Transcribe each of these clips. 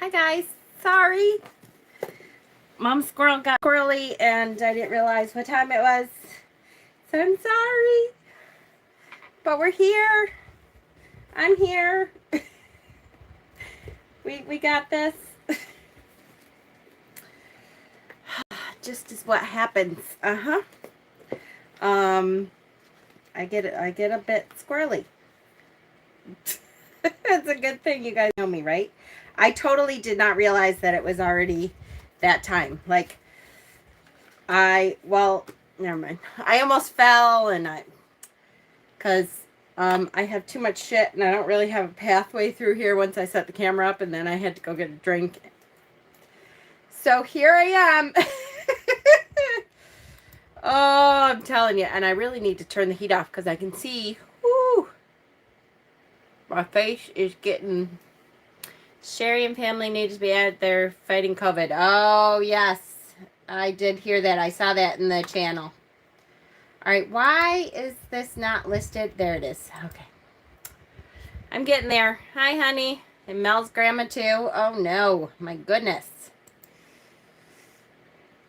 Hi guys, sorry. Mom squirrel got squirrely and I didn't realize what time it was. So I'm sorry. But we're here. I'm here. we got this. Just is what happens. I get a bit squirrely. It's a good thing you guys know me, right? I totally did not realize that it was already that time. Like, never mind. I almost fell because I have too much shit and I don't really have a pathway through here once I set the camera up, and then I had to go get a drink. So here I am. Oh, I'm telling you. And I really need to turn the heat off because I can see, whoo, my face is getting... Sherry and family need to be out there fighting COVID. Oh, yes. I did hear that. I saw that in the channel. All right. Why is this not listed? There it is. Okay. I'm getting there. Hi, honey. And Mel's grandma, too. Oh, no. My goodness.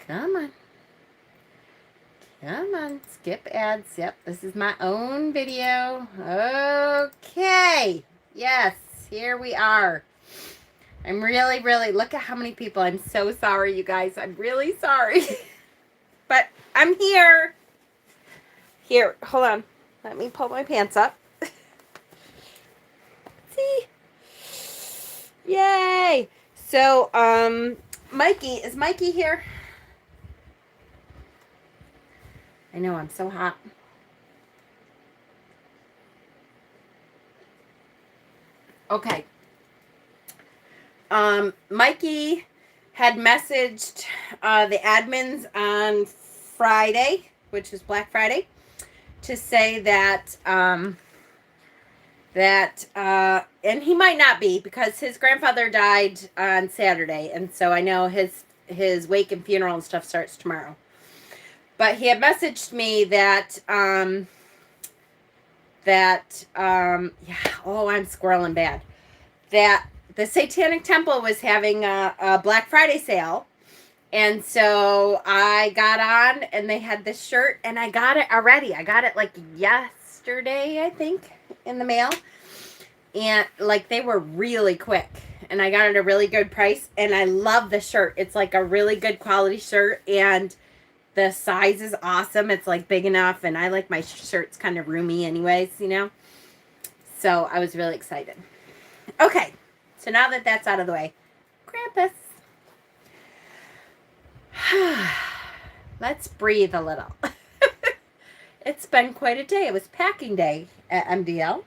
Come on. Come on. Skip ads. Yep. This is my own video. Okay. Yes. Here we are. I'm really, look at how many people. I'm so sorry, you guys. I'm really sorry. But I'm here. Here, hold on. Let me pull my pants up. See? Yay. So, Mikey, is Mikey here? I know, I'm so hot. Okay. Mikey had messaged the admins on Friday, which is Black Friday, to say that and he might not be, because his grandfather died on Saturday, and so I know his wake and funeral and stuff starts tomorrow. But he had messaged me that yeah, oh, I'm squirreling bad. That the Satanic Temple was having a Black Friday sale. And so I got on and they had this shirt and I got it already. I got it like yesterday, I think, in the mail. And like they were really quick. And I got it at a really good price. And I love the shirt. It's like a really good quality shirt. And the size is awesome. It's like big enough. And I like my shirts kind of roomy anyways, you know. So I was really excited. Okay. So now that that's out of the way, Krampus. Let's breathe a little. It's been quite a day. It was packing day at MDL.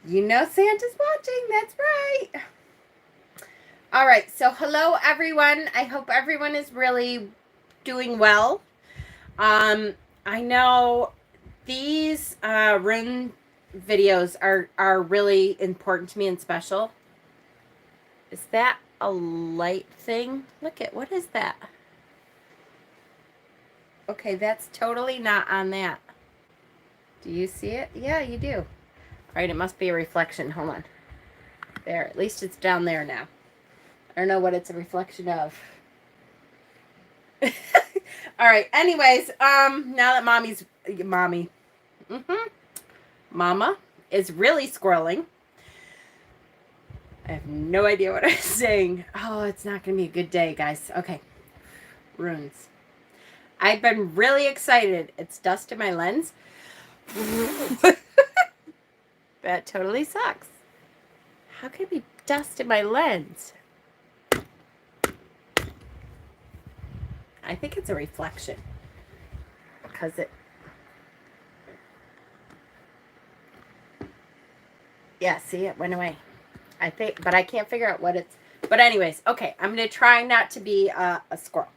You know Santa's watching. That's right. All right. So hello, everyone. I hope everyone is really doing well. I know these rune videos are really important to me and special. Is that a light thing? Look at, what is that? Okay, that's totally not on that. Do you see it? Yeah, you do. All right, it must be a reflection. Hold on. There, at least it's down there now. I don't know what it's a reflection of. All right, anyways, now that Mama is really squirreling. I have no idea what I'm saying. Oh, it's not going to be a good day, guys. Okay. Runes. I've been really excited. It's dust in my lens. That totally sucks. How can it be dust in my lens? I think it's a reflection. Because it... Yeah, see, it went away. I think, but I can't figure out what it's... But anyways, okay, I'm going to try not to be a squirrel.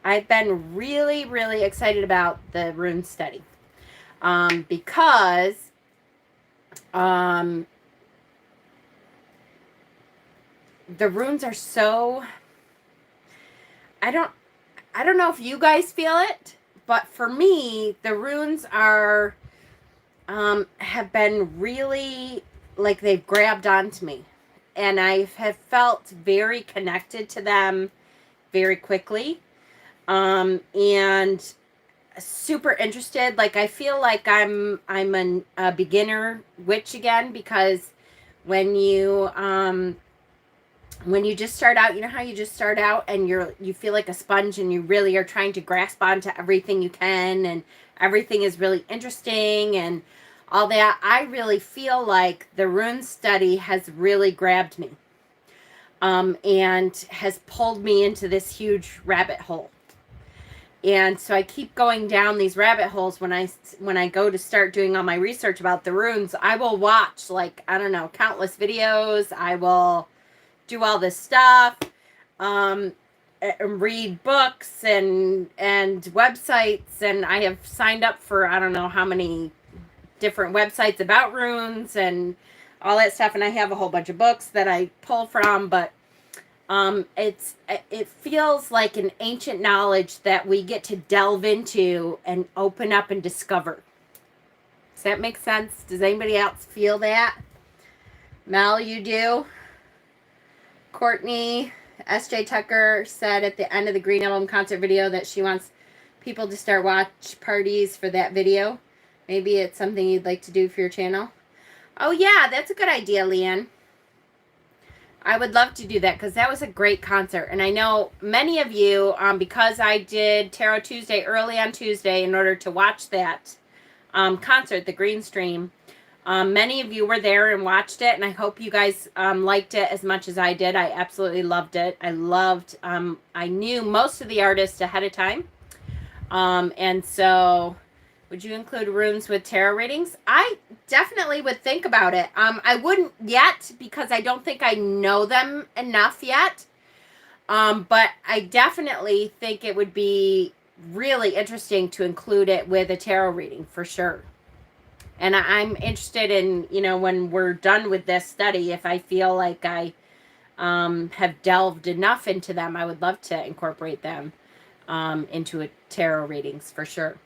I've been really, excited about the rune study. Because the runes are so... I don't know if you guys feel it, but for me, the runes are have been really, like, they've grabbed onto me. And I have felt very connected to them very quickly. And super interested. Like, I feel like I'm a beginner witch again, because when you just start out, you know how you just start out and you feel like a sponge and you really are trying to grasp onto everything you can, and everything is really interesting and all that. I really feel like the rune study has really grabbed me, and has pulled me into this huge rabbit hole. And so I keep going down these rabbit holes when I go to start doing all my research about the runes. I will watch, like, I don't know, countless videos. I will do all this stuff, read books and websites, and I have signed up for I don't know how many different websites about runes and all that stuff, and I have a whole bunch of books that I pull from, but it feels like an ancient knowledge that we get to delve into and open up and discover. Does that make sense? Does anybody else feel that? Mel, you do? Courtney S.J. Tucker said at the end of the Green Album concert video that she wants people to start watch parties for that video. Maybe it's something you'd like to do for your channel. Oh yeah, that's a good idea, Leanne. I would love to do that, because that was a great concert. And I know many of you, because I did Tarot Tuesday early on Tuesday in order to watch that concert, the Green Stream, many of you were there and watched it, and I hope you guys liked it as much as I did. I absolutely loved it. I loved, I knew most of the artists ahead of time. And so, would you include runes with tarot readings? I definitely would think about it. I wouldn't yet, because I don't think I know them enough yet. But I definitely think it would be really interesting to include it with a tarot reading, for sure. And I'm interested in, you know, when we're done with this study, if I feel like I have delved enough into them, I would love to incorporate them into a tarot readings, for sure.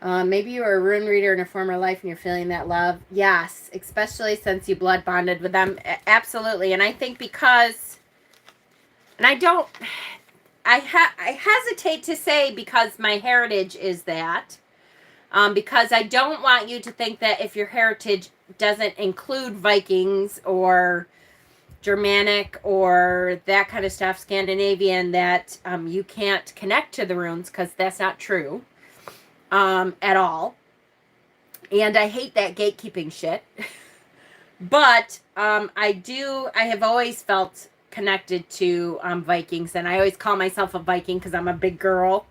Maybe you were a rune reader in a former life and you're feeling that love. Yes, especially since you blood bonded with them. Absolutely. And I think because, and I hesitate to say because my heritage is that, because I don't want you to think that if your heritage doesn't include Vikings or Germanic or that kind of stuff, Scandinavian, that you can't connect to the runes, because that's not true. At all. And I hate that gatekeeping shit. But I have always felt connected to Vikings, and I always call myself a Viking because I'm a big girl.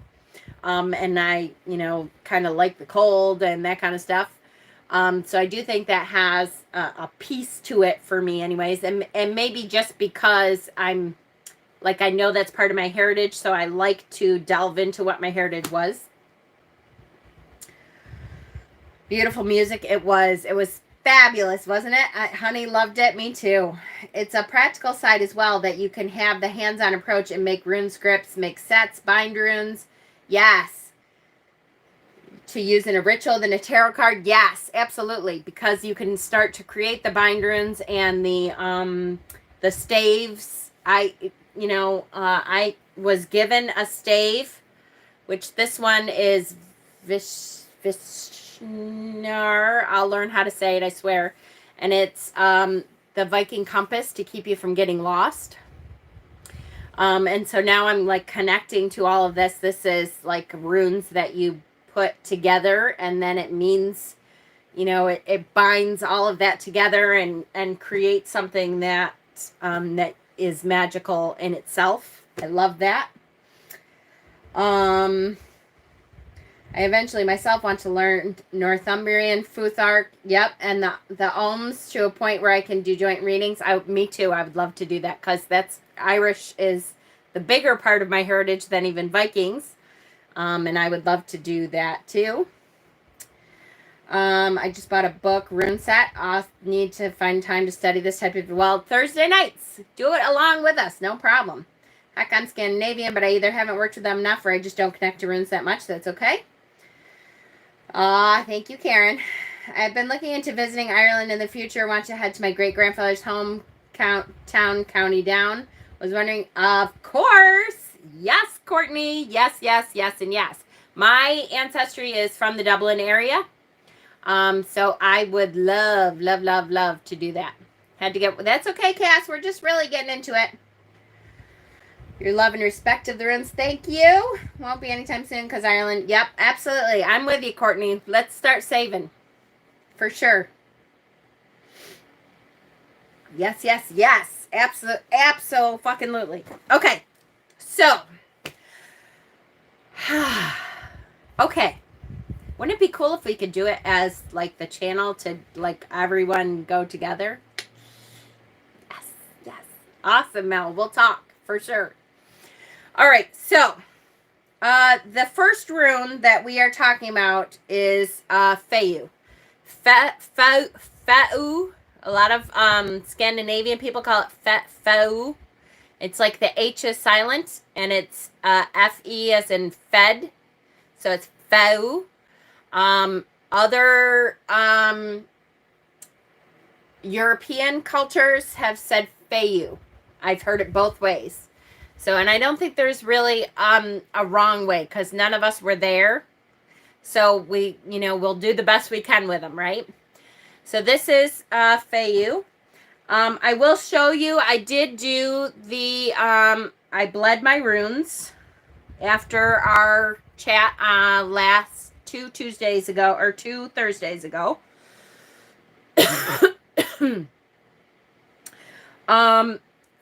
And I, you know, kind of like the cold and that kind of stuff. So I do think that has a piece to it for me anyways. And maybe just because I'm, like, I know that's part of my heritage, so I like to delve into what my heritage was. Beautiful music. It was fabulous, wasn't it? Honey loved it. Me too. It's a practical side as well, that you can have the hands-on approach and make rune scripts, make sets, bind runes. Yes. To use in a ritual than a tarot card. Yes, absolutely. Because you can start to create the bind runes and the staves. I was given a stave, which this one is I'll learn how to say it, I swear. And it's the Viking compass to keep you from getting lost. And so now I'm like connecting to all of this. This is like runes that you put together, and then it means, you know, it binds all of that together and creates something that that is magical in itself. I love that. I eventually myself want to learn Northumbrian, Futhark, yep, and the Ohms to a point where I can do joint readings. Me too. I would love to do that, because that's Irish is the bigger part of my heritage than even Vikings, and I would love to do that too. I just bought a book, rune set. I'll need to find time to study this type of, well, Thursday nights. Do it along with us, no problem. Heck, I'm Scandinavian, but I either haven't worked with them enough or I just don't connect to runes that much. That's okay. Thank you, Karen. I've been looking into visiting Ireland in the future. Want to head to my great grandfather's home town, County Down. Was wondering, of course, yes, Courtney, yes, yes, yes, and yes. My ancestry is from the Dublin area, so I would love, love, love, love to do that. Had to get. That's okay, Cass. We're just really getting into it. Your love and respect of the runes. Thank you. Won't be anytime soon because Ireland. Yep, absolutely. I'm with you, Courtney. Let's start saving. For sure. Yes, yes, yes. Absolutely. Okay. So. Okay. Wouldn't it be cool if we could do it as like the channel to like everyone go together? Yes, yes. Awesome, Mel. We'll talk for sure. All right, so the first rune that we are talking about is Fehu. Fehu. A lot of Scandinavian people call it Fehu. It's like the H is silent, and it's F-E as in fed. So it's Fehu. Other European cultures have said Fehu. I've heard it both ways. So, and I don't think there's really a wrong way because none of us were there. So we, we'll do the best we can with them, right? So this is Fehu. I will show you, I did do the, I bled my runes after our chat last 2 Thursdays ago.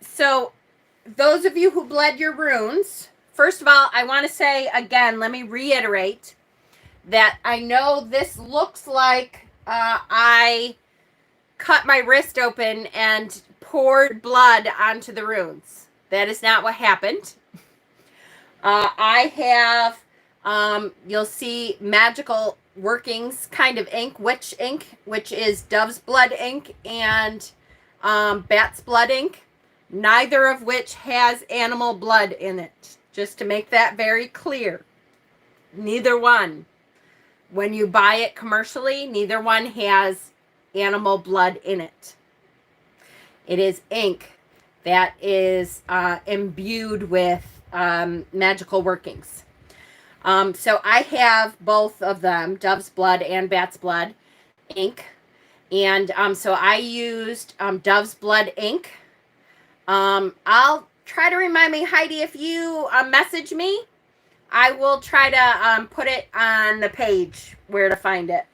So those of you who bled your runes, first of all, I want to say again, let me reiterate that I know this looks like I cut my wrist open and poured blood onto the runes. That is not what happened. I have, you'll see magical workings kind of ink, witch ink, which is dove's blood ink, and bat's blood ink, neither of which has animal blood in it. Just to make that very clear. Neither one. When you buy it commercially, neither one has animal blood in it. It is ink that is imbued with magical workings. So I have both of them, dove's blood and bat's blood ink. And so I used dove's blood ink. I'll try to remind me, Heidi, if you message me, I will try to put it on the page where to find it.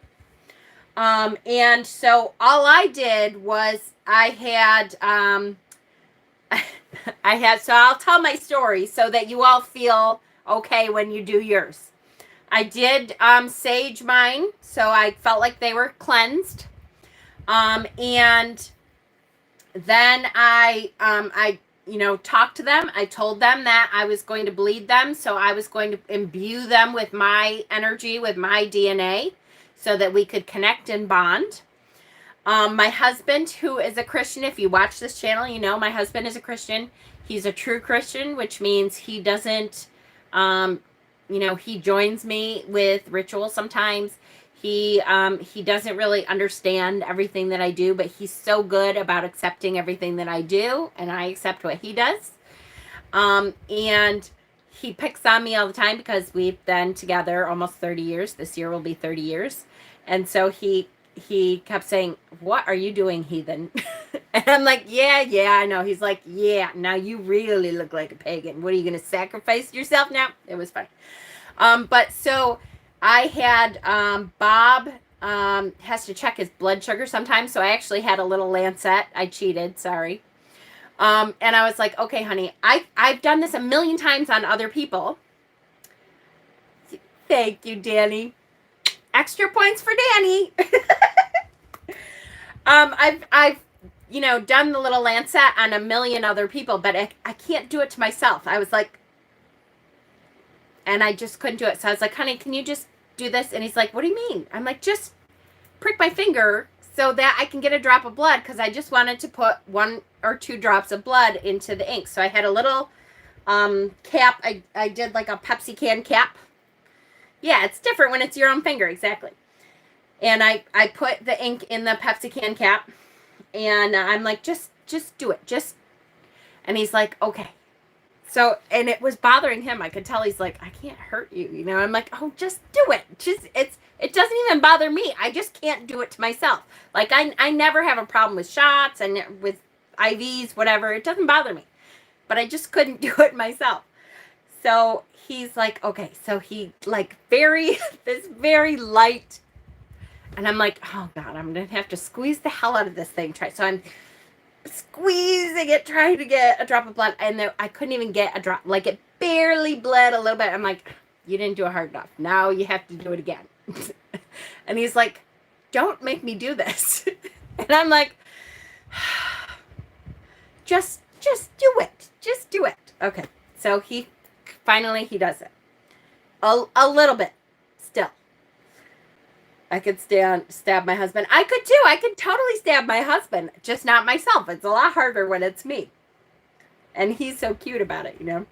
And so all I did was I had, so I'll tell my story so that you all feel okay when you do yours. I did sage mine, so I felt like they were cleansed. And then I talked to them. I told them that I was going to bleed them, so I was going to imbue them with my energy, with my DNA, so that we could connect and bond. My husband, who is a Christian, if you watch this channel, you know my husband is a Christian. He's a true Christian, which means he doesn't, he joins me with rituals sometimes. He doesn't really understand everything that I do, but he's so good about accepting everything that I do, and I accept what he does. And he picks on me all the time because we've been together almost 30 years. This year will be 30 years. And so he kept saying, "What are you doing, heathen?" And I'm like, yeah, I know. He's like, yeah, now you really look like a pagan. What are you going to sacrifice yourself now? It was fun. But so I had Bob has to check his blood sugar sometimes. So I actually had a little lancet. I cheated. Sorry. And I was like, okay, honey, I've done this a million times on other people. Thank you, Danny. Extra points for Danny. I've done the little lancet on a million other people, but I can't do it to myself. I was like, and I just couldn't do it. So I was like, honey, can you just do this? And he's like, what do you mean? I'm like, just prick my finger so that I can get a drop of blood, because I just wanted to put 1 or 2 drops of blood into the ink. So I had a little cap. I did like a Pepsi can cap. Yeah, it's different when it's your own finger, exactly. And I put the ink in the Pepsi can cap, and I'm like, just do it, just. And he's like, okay. So, and it was bothering him. I could tell he's like, I can't hurt you, you know. I'm like, oh, just do it. It doesn't even bother me. I just can't do it to myself. Like I never have a problem with shots and with IVs, whatever. It doesn't bother me, but I just couldn't do it myself. So he's like, okay. So he like this very light, and I'm like, oh God, I'm gonna have to squeeze the hell out of this thing. So I'm squeezing it, trying to get a drop of blood, and I couldn't even get a drop. Like it barely bled a little bit. I'm like, you didn't do it hard enough. Now you have to do it again. And he's like, don't make me do this. And I'm like, just do it. Just do it. Okay. So he does it. A little bit still. I could stab my husband. I could too. I could totally stab my husband, just not myself. It's a lot harder when it's me. And he's so cute about it, you know.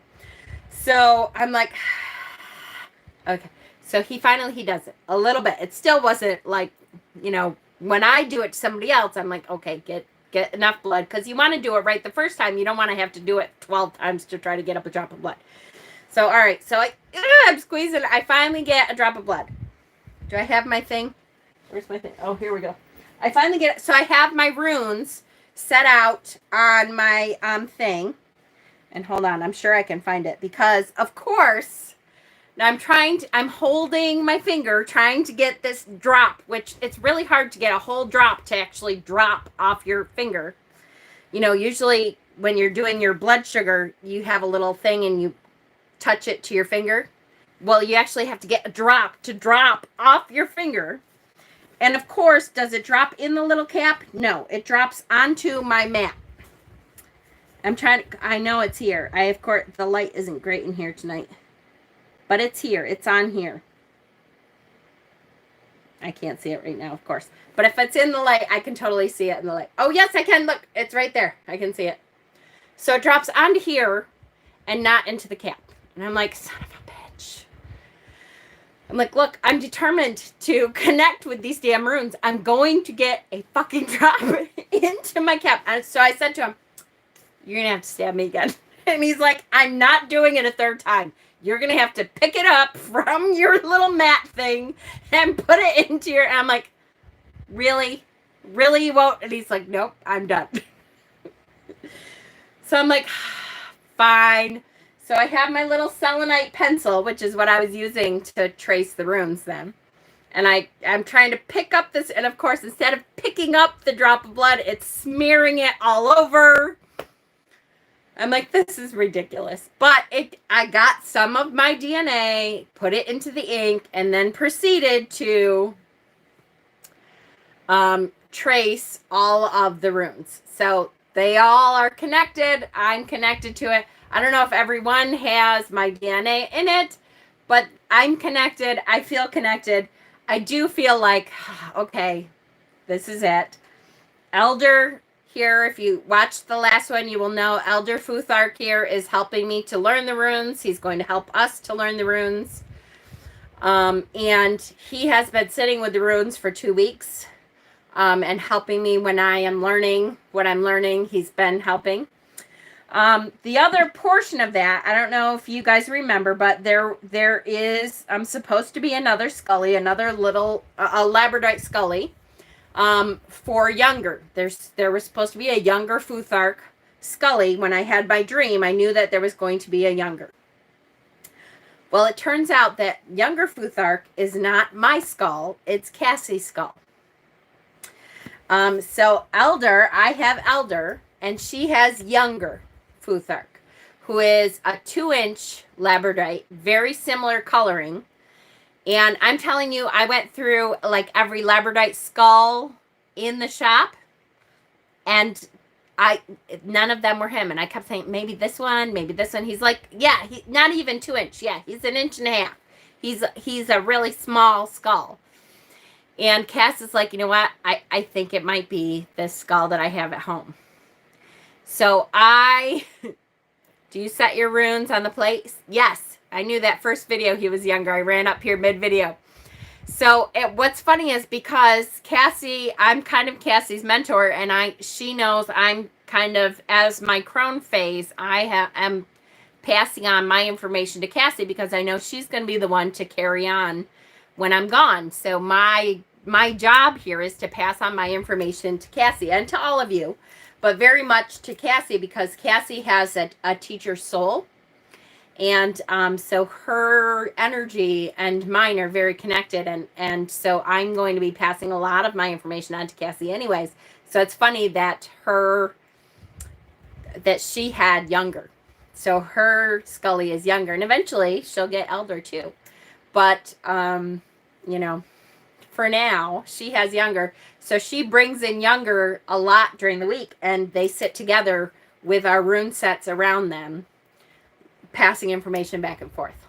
So I'm like, okay. So he does it a little bit. It still wasn't like, you know, when I do it to somebody else, I'm like, okay, get enough blood, because you want to do it right the first time. You don't want to have to do it 12 times to try to get up a drop of blood. So all right. So I'm squeezing. I finally get a drop of blood. Do I have my thing? Where's my thing? Oh, here we go. I finally get it. So I have my runes set out on my thing. And hold on, I'm sure I can find it, because of course, now I'm holding my finger trying to get this drop, which it's really hard to get a whole drop to actually drop off your finger. You know, usually when you're doing your blood sugar, you have a little thing and you touch it to your finger. Well, you actually have to get a drop to drop off your finger. And of course, does it drop in the little cap? No, it drops onto my mat. I know it's here. Of course, the light isn't great in here tonight. But it's here. It's on here. I can't see it right now, of course. But if it's in the light, I can totally see it in the light. Oh, yes, I can. Look, it's right there. I can see it. So it drops onto here and not into the cap. And I'm like, son of a bitch. I'm like, look, I'm determined to connect with these damn runes. I'm going to get a fucking drop into my cap. And so I said to him, you're going to have to stab me again. And he's like, I'm not doing it a third time. You're going to have to pick it up from your little mat thing and put it into your... And I'm like, really? Really you won't? And he's like, nope, I'm done. So I'm like, fine. So I have my little selenite pencil, which is what I was using to trace the runes then. And I'm trying to pick up this. And of course, instead of picking up the drop of blood, it's smearing it all over. I'm like, this is ridiculous. But I got some of my DNA, put it into the ink, and then proceeded to trace all of the runes. So they all are connected. I'm connected to it. I don't know if everyone has my DNA in it, but I'm connected. I feel connected. I do feel like, okay, this is it. Elder here, if you watched the last one, you will know Elder Futhark here is helping me to learn the runes. He's going to help us to learn the runes. And he has been sitting with the runes for 2 weeks and helping me when I am learning what I'm learning. He's been helping. The other portion of that, I don't know if you guys remember, but there is supposed to be another Scully, another little a labradorite Scully. For younger. There was supposed to be a younger Futhark Scully. When I had my dream, I knew that there was going to be a younger. Well, it turns out that younger Futhark is not my skull, it's Cassie's skull. So Elder, I have Elder, and she has younger Futhark, who is a 2-inch labradorite, very similar coloring. And I'm telling you, I went through like every labradorite skull in the shop, and none of them were him. And I kept saying, maybe this one, maybe this one. He's like, yeah, not even 2-inch. Yeah, he's 1.5 inches. He's a really small skull. And Cass is like, you know what? I think it might be this skull that I have at home. So do you set your runes on the plate? Yes. I knew that first video he was younger. I ran up here mid-video. So what's funny is because Cassie, I'm kind of Cassie's mentor, and she knows I'm kind of, as my crone phase, am passing on my information to Cassie because I know she's going to be the one to carry on when I'm gone. So my job here is to pass on my information to Cassie and to all of you, but very much to Cassie because Cassie has a teacher soul. And so her energy and mine are very connected. And so I'm going to be passing a lot of my information on to Cassie anyways. So it's funny that she had younger. So her Scully is younger. And eventually she'll get elder too. But, you know, for now, she has younger. So she brings in younger a lot during the week. And they sit together with our rune sets around them, passing information back and forth.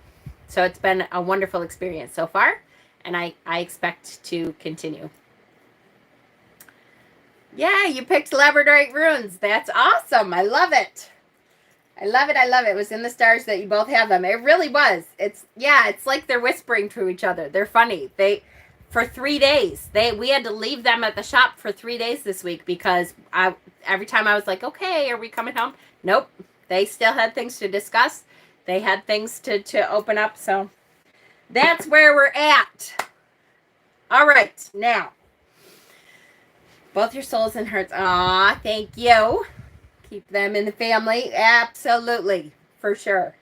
So it's been a wonderful experience so far, and I expect to continue. Yeah, you picked Labradorite runes. That's awesome. I love it. I love it. I love it. It was in the stars that you both have them. It really was. It's like they're whispering to each other. They're funny. For 3 days, we had to leave them at the shop for 3 days this week because every time I was like, okay, are we coming home? Nope. They still had things to discuss. They had things to open up, so that's where we're at. All right, now, both your souls and hearts. Aw, thank you. Keep them in the family. Absolutely, for sure.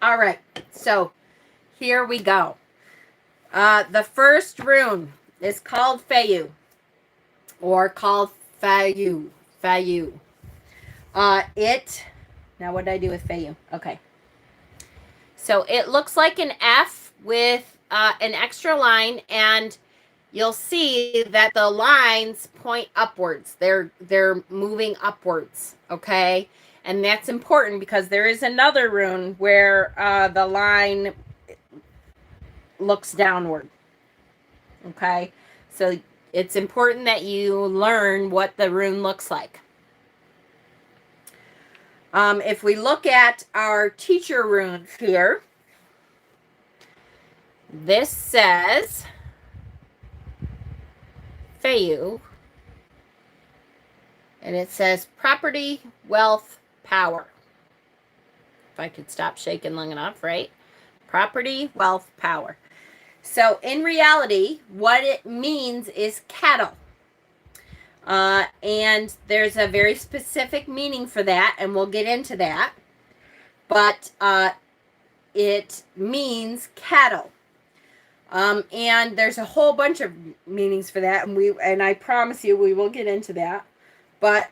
All right, so here we go. The first rune is called Fehu, or called Fehu. Fehu. Now, what did I do with Fehu? Okay. So it looks like an F with an extra line, and you'll see that the lines point upwards. They're moving upwards, okay? And that's important because there is another rune where the line looks downward, okay? So it's important that you learn what the rune looks like. If we look at our teacher runes here, this says Fehu, and it says property, wealth, power. If I could stop shaking long enough, right? Property, wealth, power. So in reality, what it means is cattle. And there's a very specific meaning for that, and we'll get into that. But it means cattle. And there's a whole bunch of meanings for that, and I promise you we will get into that. But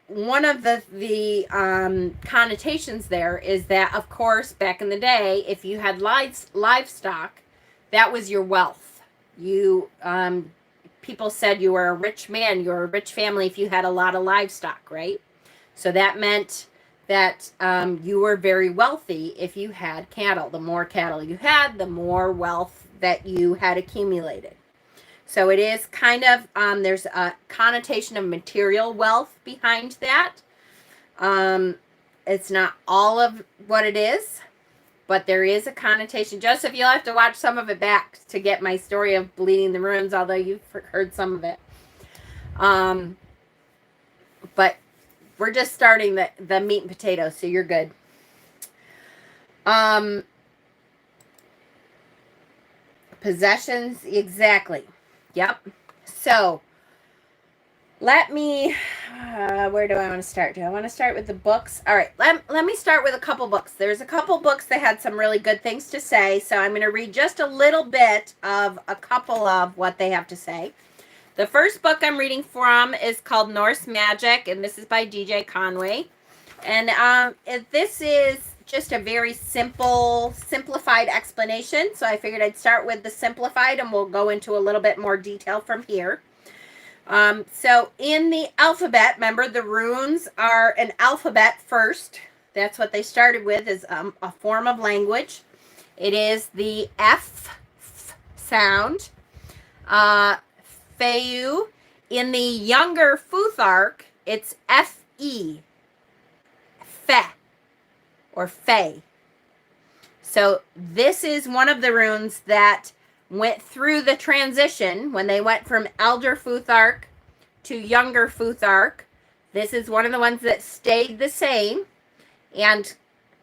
one of the connotations there is that, of course, back in the day, if you had livestock, that was your wealth. You people said you were a rich man, you were a rich family if you had a lot of livestock, right? So that meant that you were very wealthy if you had cattle. The more cattle you had, the more wealth that you had accumulated. So it is kind of, there's a connotation of material wealth behind that. It's not all of what it is, but there is a connotation. Joseph, you'll have to watch some of it back to get my story of bleeding the runes, although you've heard some of it. But we're just starting the meat and potatoes, so you're good. Possessions, exactly. Yep. So let me, where do I want to start? Do I want to start with the books? All right, let me start with a couple books. There's a couple books that had some really good things to say, so I'm going to read just a little bit of a couple of what they have to say. The first book I'm reading from is called Norse Magic, and this is by DJ Conway. And this is just a very simplified explanation, so I figured I'd start with the simplified, and we'll go into a little bit more detail from here. So in the alphabet, remember the runes are an alphabet first. That's what they started with, is a form of language. It is the F sound. Fehu. In the younger Futhark, it's Fe. Fe. or Fe. So this is one of the runes that went through the transition when they went from Elder Futhark to Younger Futhark. This is one of the ones that stayed the same and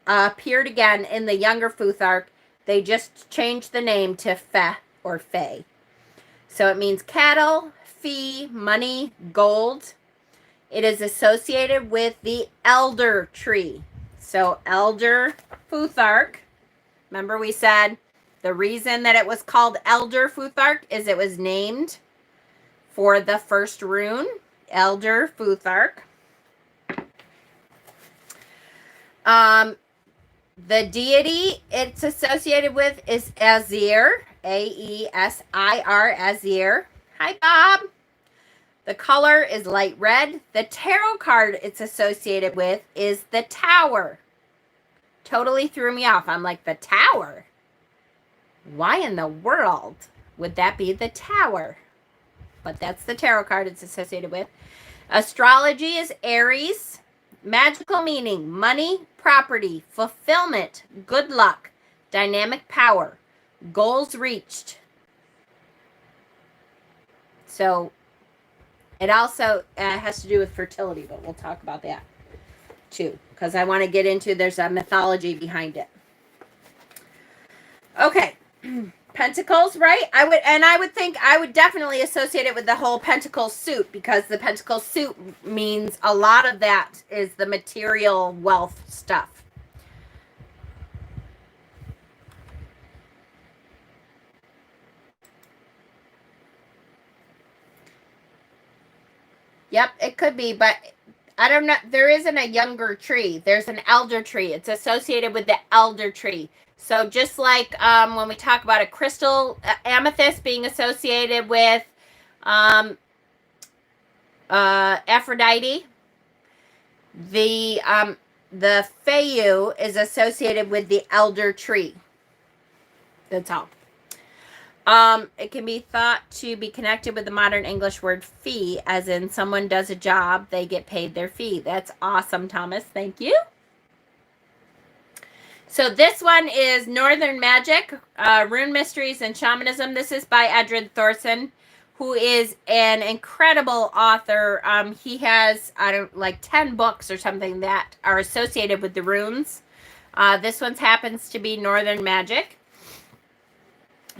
appeared again in the Younger Futhark. They just changed the name to Fe or Fe. So it means cattle, fee, money, gold. It is associated with the elder tree. So Elder Futhark. Remember we said the reason that it was called Elder Futhark is it was named for the first rune, Elder Futhark. The deity it's associated with is Azir, Aesir, Azir. Hi, Bob. The color is light red. The tarot card it's associated with is the Tower. Totally threw me off. I'm like, the Tower? Why in the world would that be the Tower? But that's the tarot card it's associated with. Astrology is Aries. Magical meaning, money, property, fulfillment, good luck, dynamic power, goals reached. So it also has to do with fertility, but we'll talk about that too, because I want to get into, there's a mythology behind it. Okay. Pentacles, right? I would think I would definitely associate it with the whole pentacle suit, because the pentacle suit means a lot of that is the material wealth stuff. Yep, it could be, but I don't know. There isn't a younger tree. There's an elder tree. It's associated with the elder tree. So just like when we talk about a crystal, amethyst being associated with Aphrodite, the Fehu is associated with the elder tree. That's all. It can be thought to be connected with the modern English word fee, as in someone does a job, they get paid their fee. That's awesome, Thomas. Thank you. So this one is Northern Magic, Rune Mysteries and Shamanism. This is by Edred Thorson, who is an incredible author. He has, like 10 books or something that are associated with the runes. This one happens to be Northern Magic.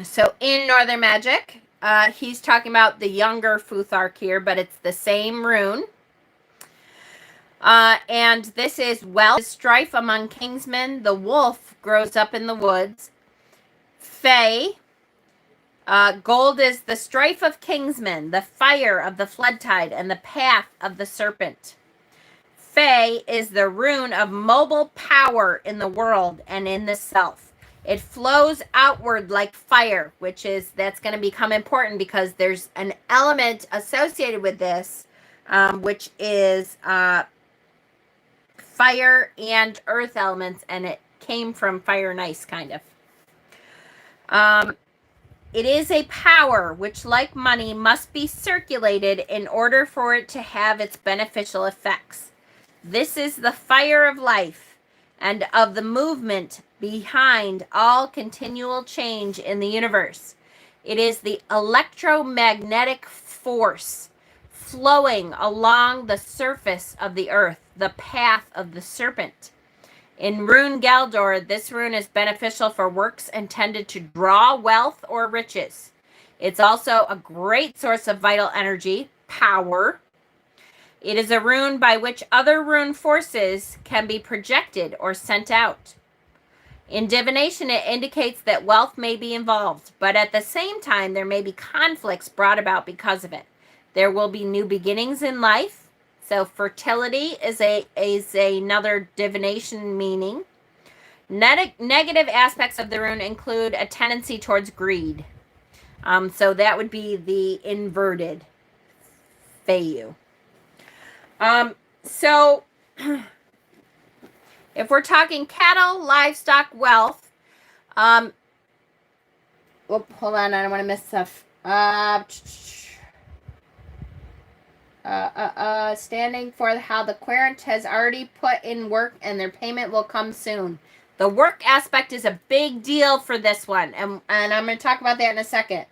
So in Northern Magic, he's talking about the Younger Futhark here, but it's the same rune. And this is wealth, strife among kingsmen. The wolf grows up in the woods. Fe, gold is the strife of kingsmen, the fire of the flood tide, and the path of the serpent. Fe is the rune of mobile power in the world and in the self. It flows outward like fire, that's going to become important because there's an element associated with this, which is fire and earth elements, and it came from fire and ice, kind of. It is a power which, like money, must be circulated in order for it to have its beneficial effects. This is the fire of life and of the movement behind all continual change in the universe. It is the electromagnetic force flowing along the surface of the earth, the path of the serpent. In Rune Galdor, this rune is beneficial for works intended to draw wealth or riches. It's also a great source of vital energy, power. It is a rune by which other rune forces can be projected or sent out. In divination, it indicates that wealth may be involved, but at the same time, there may be conflicts brought about because of it. There will be new beginnings in life. So fertility is another divination meaning. Negative aspects of the rune include a tendency towards greed. So that would be the inverted Fehu. So if we're talking cattle, livestock, wealth, hold on, I don't want to miss stuff. Standing for how the querent has already put in work and their payment will come soon. The work aspect is a big deal for this one, and I'm going to talk about that in a second.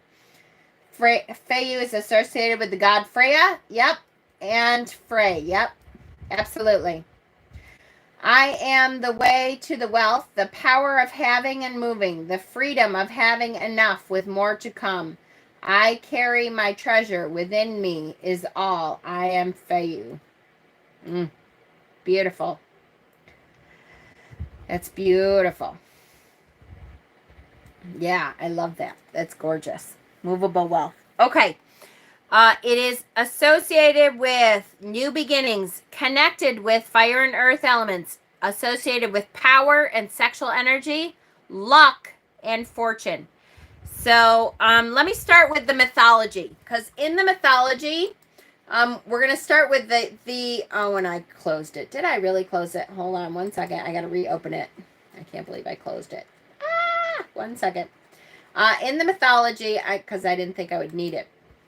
Fehu is associated with the god Freya. Yep. And Frey. Yep. Absolutely. I am the way to the wealth, the power of having and moving, the freedom of having enough with more to come. I carry my treasure within me is all. I am Fehu. Beautiful. That's beautiful. Yeah, I love that. That's gorgeous. Movable wealth. Okay. It is associated with new beginnings, connected with fire and earth elements, associated with power and sexual energy, luck, and fortune. So let me start with the mythology, because in the mythology, we're going to start with the oh, and I closed it. Did I really close it? Hold on one second. I got to reopen it. I can't believe I closed it. 1 second. In the mythology, because I didn't think I would need it,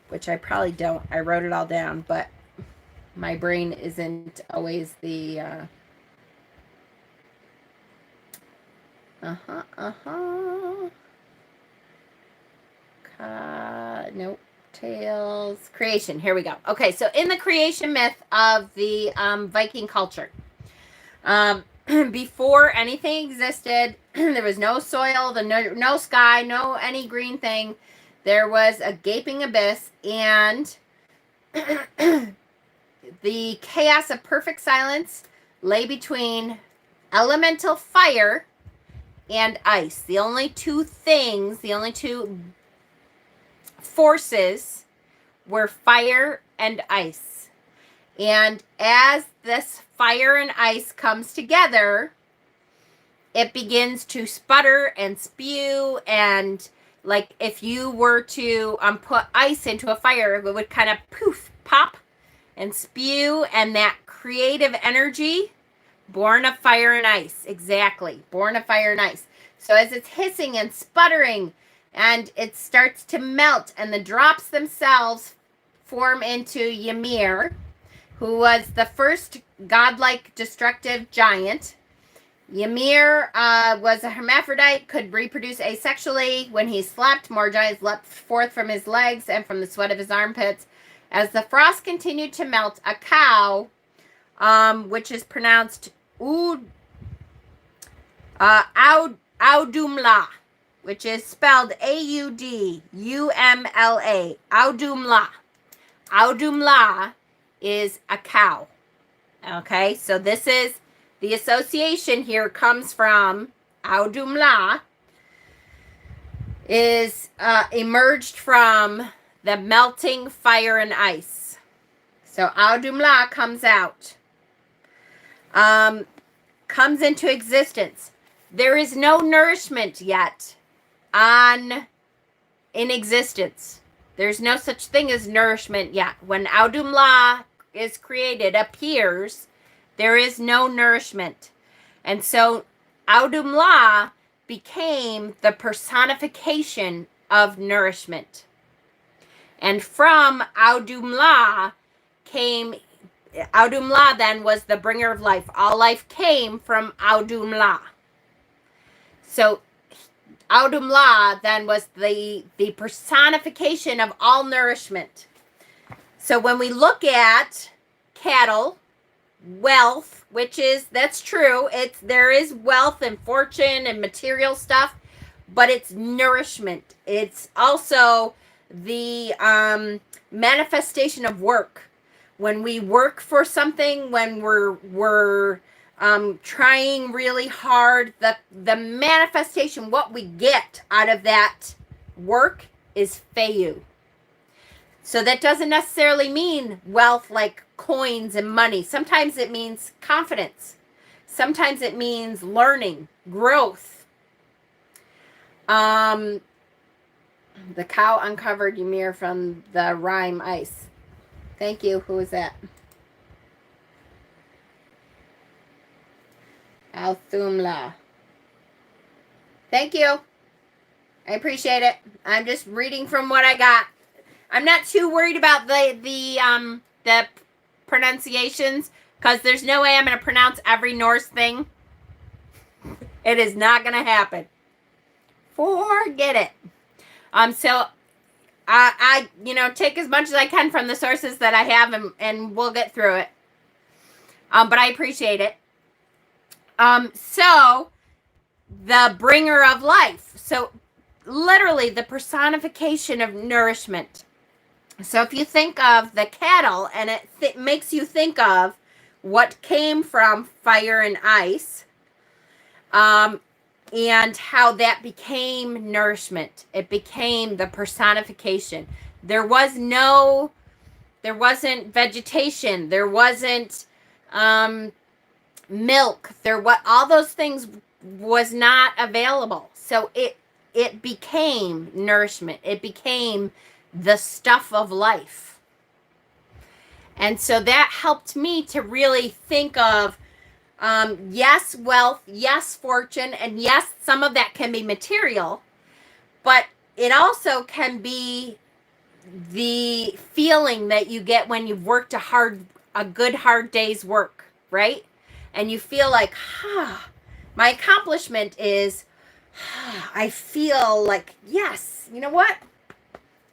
which I probably don't. I wrote it all down, but my brain isn't always the nope. Tales. Creation. Here we go. Okay, so in the creation myth of the Viking culture, before anything existed, there was no soil, no sky, no any green thing. There was a gaping abyss, and the chaos of perfect silence lay between elemental fire and ice. The only two forces were fire and ice. And as this fire and ice comes together, it begins to sputter and spew, and like if you were to put ice into a fire, it would kind of poof, pop, and spew, and that creative energy, born of fire and ice. Exactly, born of fire and ice. So as it's hissing and sputtering, and it starts to melt, and the drops themselves form into Ymir, who was the first godlike destructive giant. Ymir was a hermaphrodite, could reproduce asexually. When he slept, more giants leapt forth from his legs and from the sweat of his armpits. As the frost continued to melt, a cow, which is pronounced Audumla, which is spelled Audumla. Audumla. Audumla is a cow. Okay, so this is the association here comes from Audumla is emerged from the melting fire and ice. So Audumla comes out, comes into existence. There is no nourishment yet in existence. There's no such thing as nourishment yet. When Audumla is created, appears, there is no nourishment. And so Audumla became the personification of nourishment. And from Audumla then was the bringer of life. All life came from Audumla. So Audumla then was the personification of all nourishment. So when we look at cattle, wealth, that's true. There is wealth and fortune and material stuff, but it's nourishment. It's also the manifestation of work. When we work for something, when we're trying really hard, the manifestation, what we get out of that work is Fehu. So that doesn't necessarily mean wealth like coins and money. Sometimes it means confidence. Sometimes it means learning, growth. The cow uncovered Ymir from the rime ice. Thank you. Who is that? Althumla. Thank you. I appreciate it. I'm just reading from what I got. I'm not too worried about the pronunciations because there's no way I'm going to pronounce every Norse thing. It is not going to happen. Forget it. So I take as much as I can from the sources that I have, and we'll get through it. But I appreciate it. So the bringer of life. So literally the personification of nourishment. So if you think of the cattle, and it makes you think of what came from fire and ice, and how that became nourishment. It became the personification. There wasn't vegetation. There wasn't milk. All those things was not available. So it became nourishment. It became the stuff of life. And so that helped me to really think of, yes, wealth, yes, fortune, and yes, some of that can be material, but it also can be the feeling that you get when you've worked a good hard day's work, right? And you feel like, my accomplishment is, I feel like, yes, you know what?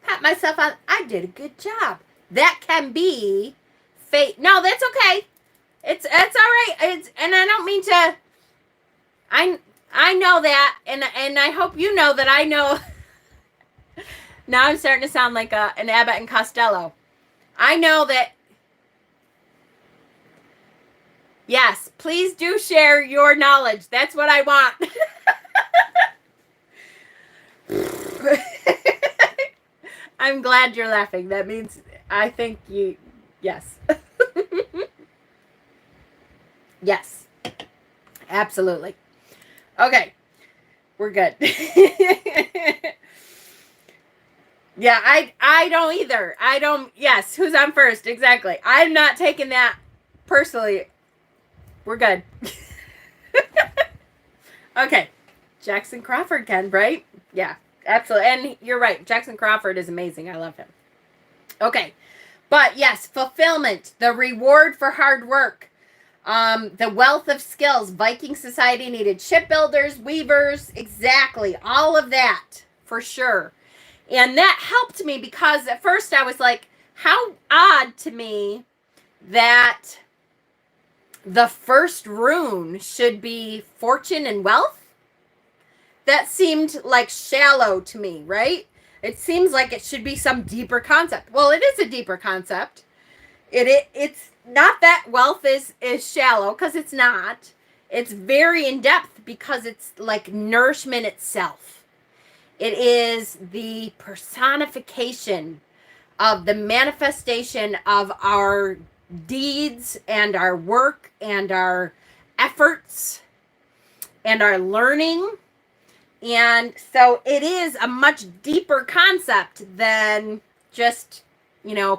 Pat myself on, I did a good job. That can be fate. No, that's okay. It's all right. And I don't mean to. I know that, and I hope you know that I know. Now I'm starting to sound like an Abbott and Costello. I know that. Yes, please do share your knowledge. That's what I want. I'm glad you're laughing. That means I think you. Yes. Yes, absolutely. Okay, we're good. Yeah, I don't either. I don't. Yes, who's on first? Exactly. I'm not taking that personally. We're good. Okay, Jackson Crawford can, right? Yeah, absolutely. And you're right. Jackson Crawford is amazing. I love him. Okay, but yes, fulfillment, the reward for hard work. The wealth of skills. Viking society needed shipbuilders, weavers, exactly. All of that, for sure. And that helped me because at first I was like, how odd to me that the first rune should be fortune and wealth. That seemed like shallow to me, right? It seems like it should be some deeper concept. Well, it is a deeper concept. It's not that wealth is shallow, because it's not. It's very in depth because it's like nourishment itself. It is the personification of the manifestation of our deeds and our work and our efforts and our learning. And so it is a much deeper concept than just,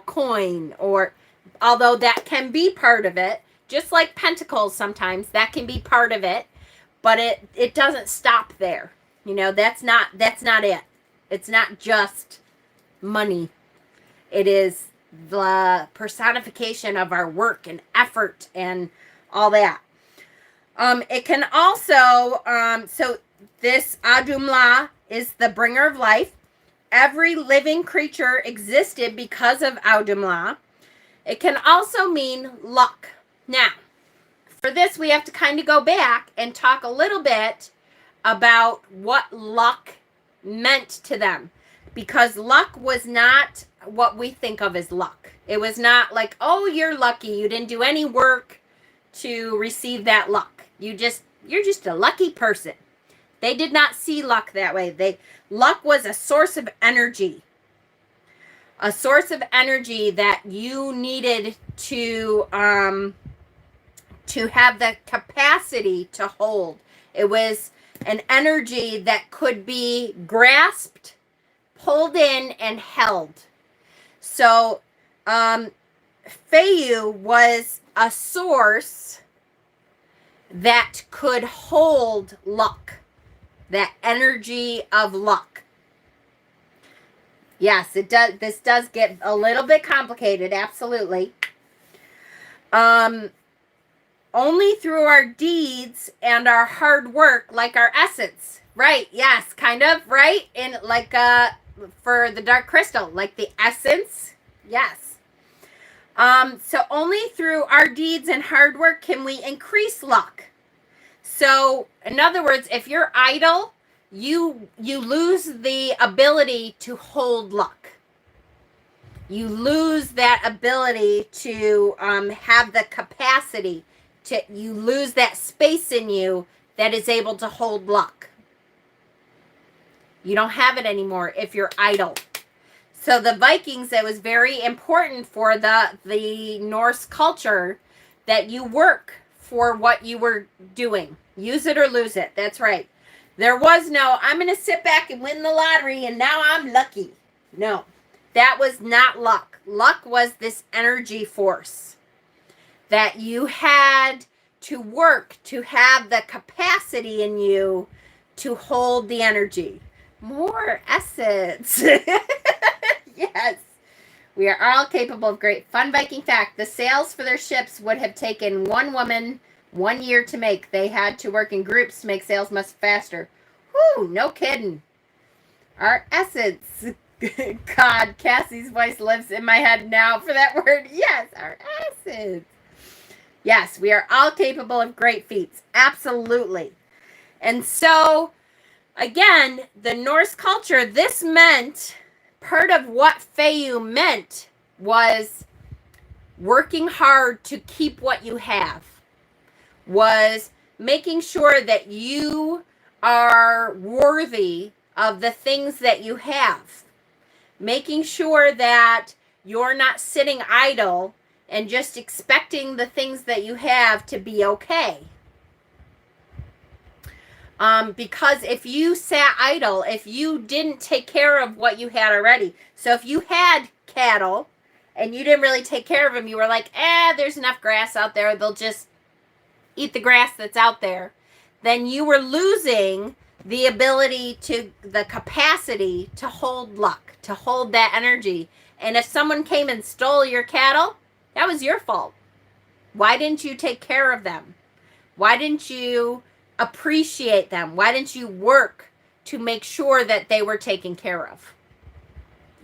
coin, or although that can be part of it, just like pentacles sometimes, that can be part of it, but it doesn't stop there. That's not it. It's not just money. It is the personification of our work and effort and all that. It can also, so this Adumla is the bringer of life. Every living creature existed because of Adumla. It can also mean luck. Now, for this, we have to kind of go back and talk a little bit about what luck meant to them. Because luck was not what we think of as luck. It was not like, oh, you're lucky. You didn't do any work to receive that luck. You're just a lucky person. They did not see luck that way. Luck was a source of energy. A source of energy that you needed to have the capacity to hold. It was an energy that could be grasped, pulled in, and held. So, Fehu was a source that could hold luck. That energy of luck. Yes, it does. This does get a little bit complicated, absolutely. Only through our deeds and our hard work, like our essence. Right, yes, kind of, right? And like for the dark crystal, like the essence, yes. So only through our deeds and hard work can we increase luck. So, in other words, if you're idle, you lose the ability to hold luck. You lose that ability to have the capacity to, you lose that space in you that is able to hold luck. You don't have it anymore if you're idle. So the Vikings, it was very important for the Norse culture that you work for what you were doing. Use it or lose it. That's right. There was no, I'm going to sit back and win the lottery and now I'm lucky. No, that was not luck. Luck was this energy force that you had to work to have the capacity in you to hold the energy. More essence. Yes. We are all capable of great. Fun Viking fact. The sails for their ships would have taken one woman 1 year to make. They had to work in groups to make sails much faster. Whoo, no kidding. Our essence. God, Cassie's voice lives in my head now for that word. Yes, our essence. Yes, we are all capable of great feats. Absolutely. And so, again, the Norse culture, this meant, part of what Fehu meant was working hard to keep what you have, was making sure that you are worthy of the things that you have, making sure that you're not sitting idle and just expecting the things that you have to be okay. Because if you sat idle, if you didn't take care of what you had already, so if you had cattle and you didn't really take care of them, you were like, there's enough grass out there, they'll just eat the grass that's out there, then you were losing the ability to, the capacity to hold luck, to hold that energy. And if someone came and stole your cattle, that was your fault. Why didn't you take care of them? Why didn't you appreciate them? Why didn't you work to make sure that they were taken care of?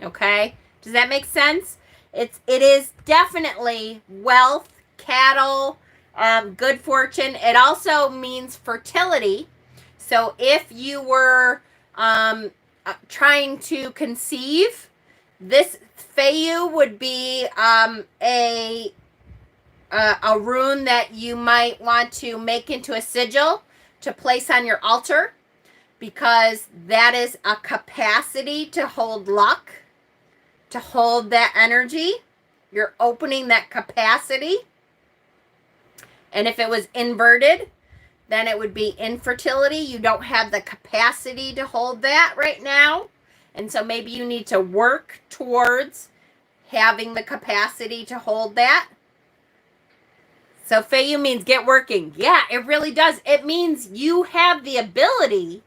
Okay? Does that make sense? It is definitely wealth, cattle, good fortune. It also means fertility. So if you were trying to conceive, this Fehu would be a rune that you might want to make into a sigil to place on your altar, because that is a capacity to hold luck, to hold that energy. You're opening that capacity. And if it was inverted, then it would be infertility. You don't have the capacity to hold that right now. And so maybe you need to work towards having the capacity to hold that. So Fehu means get working. Yeah, it really does. It means you have the ability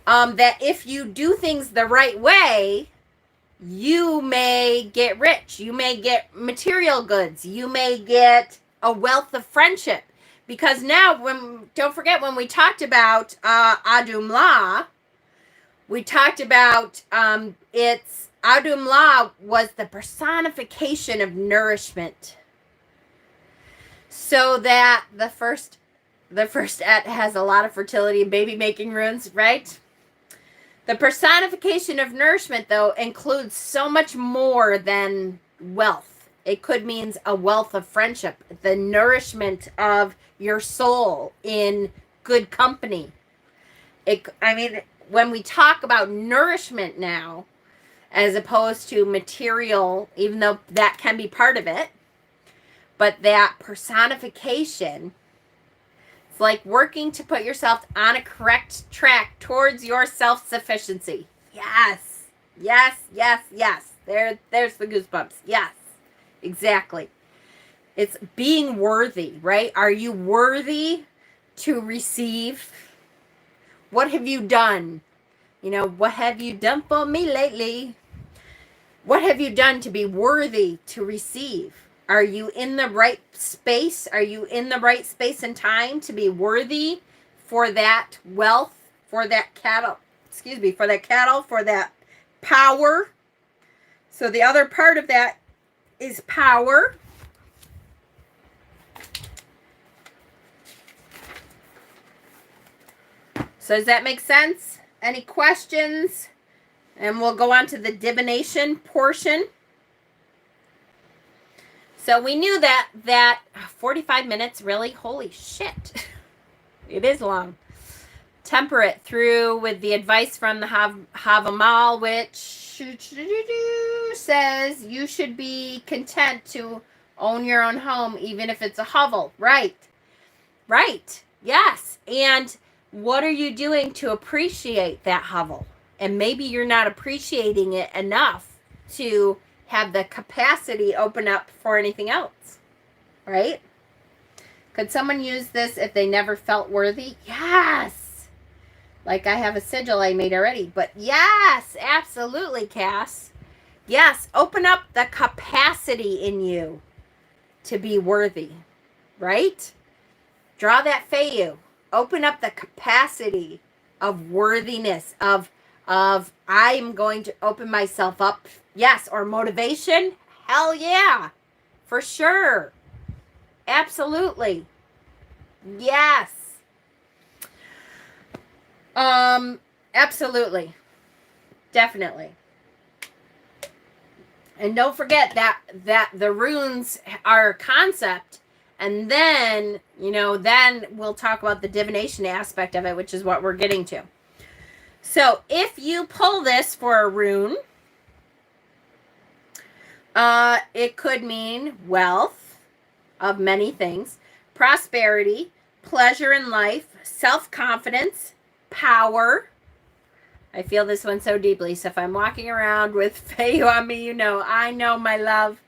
that if you do things the right way, you may get rich. You may get material goods. You may get a wealth of friendship. Because now, don't forget, when we talked about Adumla, we talked about Adumla was the personification of nourishment. So that the first et has a lot of fertility and baby making runes, right? The personification of nourishment, though, includes so much more than wealth. It could mean a wealth of friendship, the nourishment of your soul in good company. When we talk about nourishment now, as opposed to material, even though that can be part of it, but that personification, it's like working to put yourself on a correct track towards your self-sufficiency. Yes, yes, yes, yes. There's the goosebumps. Yes, exactly. It's being worthy, right? Are you worthy to receive? What have you done? What have you done for me lately? What have you done to be worthy to receive? Are you in the right space? Are you in the right space and time to be worthy for that wealth, for that cattle, for that power? So the other part of that is power. So does that make sense? Any questions? And we'll go on to the divination portion. So we knew that 45 minutes, really? Holy shit. It is long. Temper it through with the advice from the Havamal, which says you should be content to own your own home, even if it's a hovel. Right. Right. Yes. And what are you doing to appreciate that hovel? And maybe you're not appreciating it enough to have the capacity open up for anything else, right? Could someone use this if they never felt worthy? Yes. Like I have a sigil I made already, but yes, absolutely, Cass. Yes, open up the capacity in you to be worthy, right? Draw that Fehu. Open up the capacity of worthiness, of I'm going to open myself up. Yes, or motivation. Hell yeah. For sure. Absolutely. Yes. Absolutely. Definitely. And don't forget that the runes are a concept. And then, then we'll talk about the divination aspect of it, which is what we're getting to. So if you pull this for a rune, it could mean wealth of many things, prosperity, pleasure in life, self-confidence, power. I feel this one so deeply. So if I'm walking around with Fehu on me, I know, my love.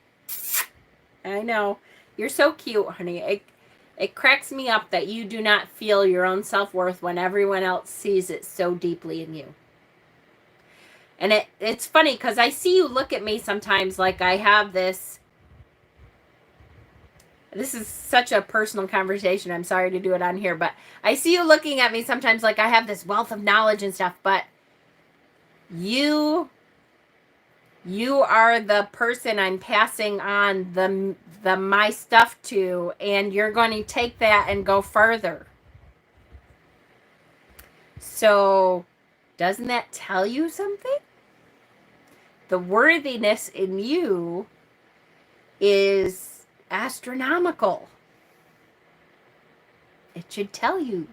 I know. You're so cute, honey. It cracks me up that you do not feel your own self-worth when everyone else sees it so deeply in you. And it's funny because I see you look at me sometimes like I have this. This is such a personal conversation. I'm sorry to do it on here, but I see you looking at me sometimes like I have this wealth of knowledge and stuff, but you are the person I'm passing on the my stuff to, and you're going to take that and go further. So, doesn't that tell you something? The worthiness in you is astronomical. It should tell you.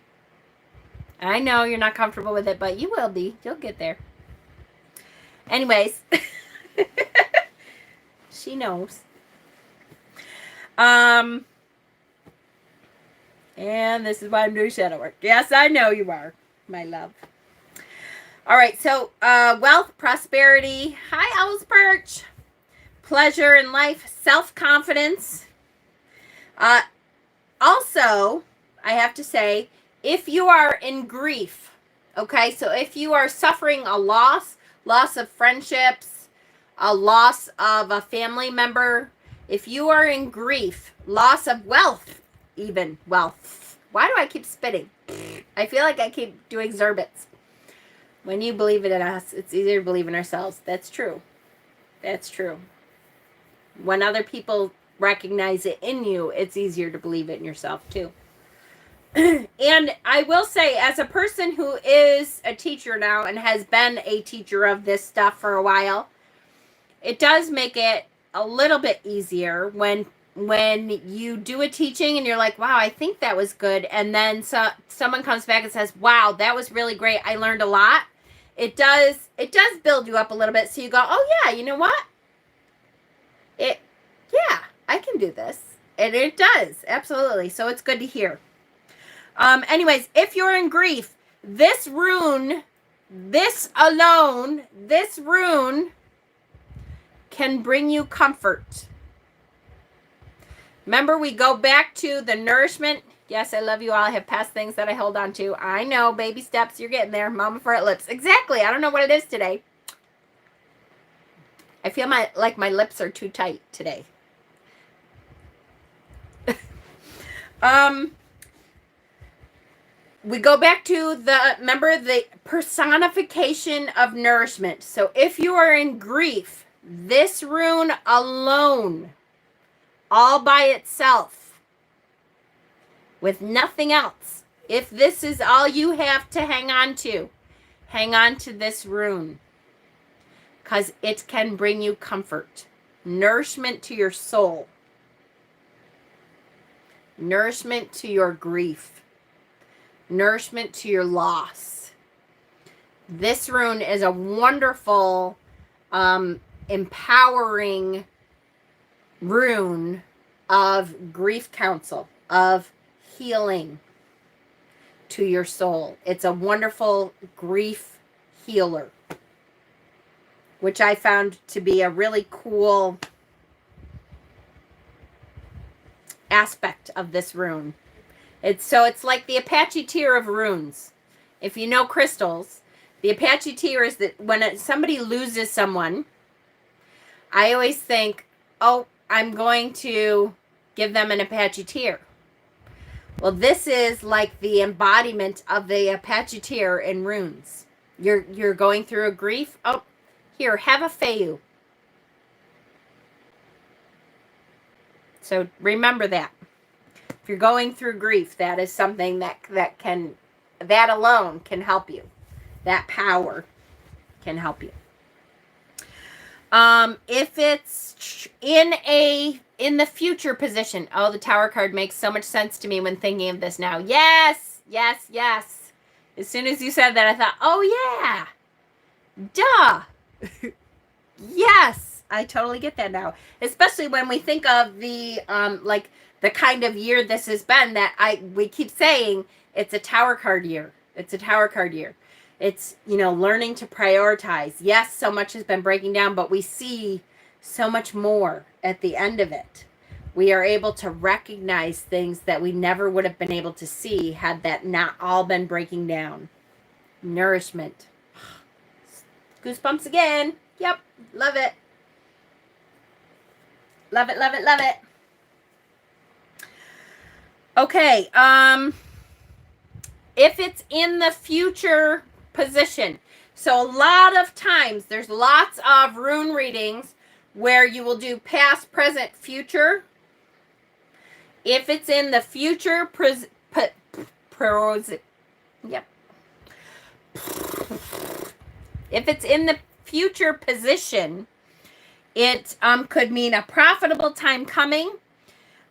I know you're not comfortable with it, but you will be. You'll get there. Anyways, she knows. And this is why I'm doing shadow work. Yes, I know you are, my love. All right, so wealth, prosperity. Hi, Owl's Perch. Pleasure in life, self-confidence. Also, I have to say, if you are in grief, okay, so if you are suffering a loss of friendships, a loss of a family member, if you are in grief, loss of wealth, even wealth. Why do I keep spitting? I feel like I keep doing Zerbits. When you believe it in us, it's easier to believe in ourselves. That's true. That's true. When other people recognize it in you, it's easier to believe it in yourself too. And I will say, as a person who is a teacher now and has been a teacher of this stuff for a while, it does make it a little bit easier when you do a teaching and you're like, wow, I think that was good. And then someone comes back and says, wow, that was really great. I learned a lot. It does build you up a little bit. So you go, oh yeah, you know what? Yeah, I can do this. And it does. Absolutely. So it's good to hear. Anyways, if you're in grief, this rune can bring you comfort. Remember, we go back to the nourishment. Yes, I love you all. I have past things that I hold on to. I know, baby steps. You're getting there. Mama fart lips. Exactly. I don't know what it is today. I feel like my lips are too tight today. We go back to remember the personification of nourishment. So if you are in grief, this rune alone, all by itself, with nothing else, if this is all you have to hang on to this rune, because it can bring you comfort, nourishment to your soul, nourishment to your grief, nourishment to your loss. This rune is a wonderful, empowering rune of grief counsel, of healing to your soul. It's a wonderful grief healer, which I found to be a really cool aspect of this rune. It's like the Apache tear of runes. If you know crystals, the Apache tear is that when somebody loses someone, I always think, oh, I'm going to give them an Apache tear. Well, this is like the embodiment of the Apache tear in runes. You're going through a grief. Oh, here, have a Fehu. So remember that. If you're going through grief, that is something that alone can help you. That power can help you. If it's in the future position, oh, the Tower card makes so much sense to me when thinking of this now. Yes, yes, yes. As soon as you said that, I thought, oh yeah, duh. Yes, I totally get that now. Especially when we think of the the kind of year this has been, that we keep saying it's a Tower card year. It's a Tower card year. It's, learning to prioritize. Yes, so much has been breaking down, but we see so much more at the end of it. We are able to recognize things that we never would have been able to see had that not all been breaking down. Nourishment. Goosebumps again. Yep, love it. Love it, love it, love it. Okay, if it's in the future position. So a lot of times there's lots of rune readings where you will do past, present, future. If it's in the future yep. If it's in the future position, it could mean a profitable time coming.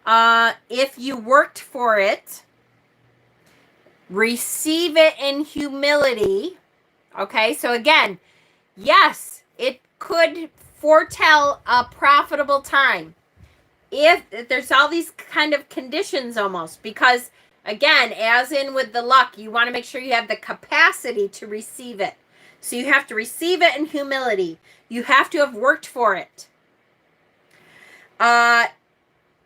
If you worked for it, receive it in humility. Okay, so again, yes, it could foretell a profitable time. If there's all these kind of conditions almost, because again, as in with the luck, you want to make sure you have the capacity to receive it. So you have to receive it in humility. You have to have worked for it.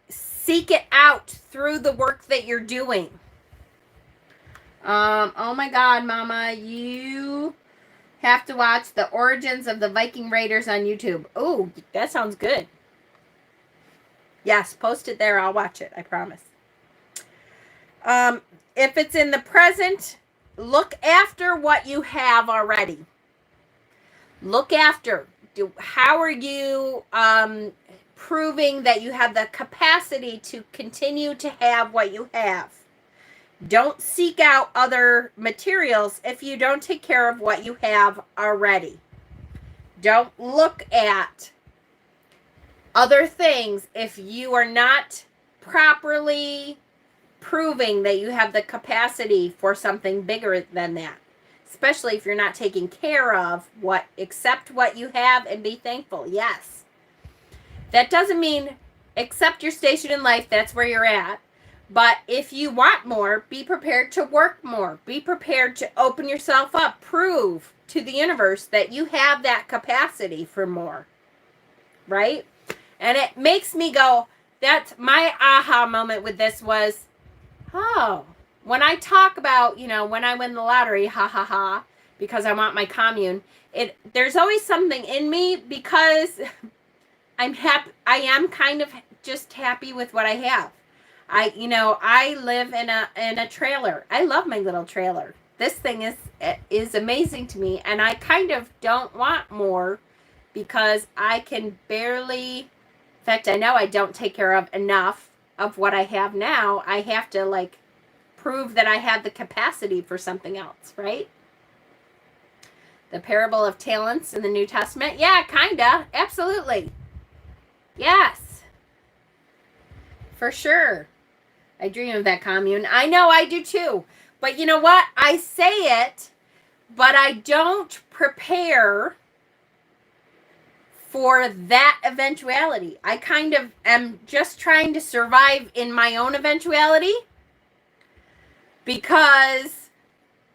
Seek it out through the work that you're doing. Oh my God, Mama, you have to watch the origins of the Viking Raiders on YouTube. Oh, that sounds good. Yes, post it there. I'll watch it. I promise. If it's in the present, look after what you have already. Look after. How are you proving that you have the capacity to continue to have what you have? Don't seek out other materials if you don't take care of what you have already. Don't look at other things if you are not properly proving that you have the capacity for something bigger than that. Especially if you're not taking care of accept what you have and be thankful. Yes. That doesn't mean accept your station in life. That's where you're at. But if you want more, be prepared to work more. Be prepared to open yourself up. Prove to the universe that you have that capacity for more. Right? And it makes me go, that's my aha moment with this was, oh, when I talk about, when I win the lottery, ha ha ha, because I want my commune, there's always something in me because I'm happy. I am kind of just happy with what I have. I live in a trailer. I love my little trailer. This thing is amazing to me, and I kind of don't want more because I can barely, in fact, I know I don't take care of enough of what I have now. I have to like prove that I have the capacity for something else, right? The parable of talents in the New Testament. Yeah, kinda. Absolutely. Yes. For sure. I dream of that commune. I know I do too. But you know what? I say it, but I don't prepare for that eventuality. I kind of am just trying to survive in my own eventuality because